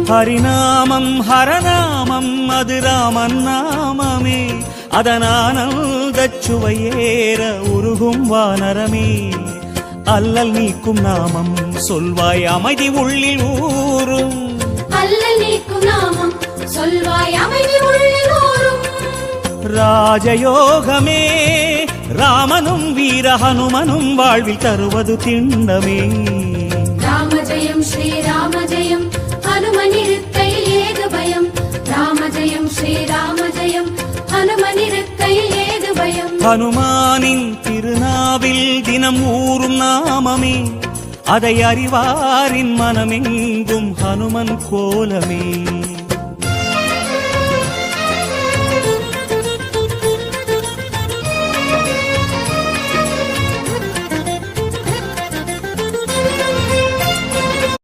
ஹரிநாமம் ஹரநாமம் அது ராமன் நாமமே, அதனானந்தச் சுவையேற உருகும் வானரமே. அல்லல் நீக்கும் நாமம் சொல்வாய் அமைதி உள்ளில் ஊரும், அல்லல் நீக்கும் நாமம் சொல்வாய் அமைதி உள்ளில் ஊரும். ராஜயோகமே ராமனும் வீர ஹனுமனும் வாழ்வில் தருவது திண்ணமே. ராம ஜெயம் ஸ்ரீராம ஜெயம் ஹனுமனிருக்கையில் ஏது பயம், ராம ஜெயம் ஸ்ரீராம ஜெயம் ஹனுமனிருக்கையில் ஏது பயம். ஹனுமானின் திருநாவில் தினம் ஊறும் நாமமே, அதை அறிவாரின் மனமெங்கும் ஹனுமன் கோலமே.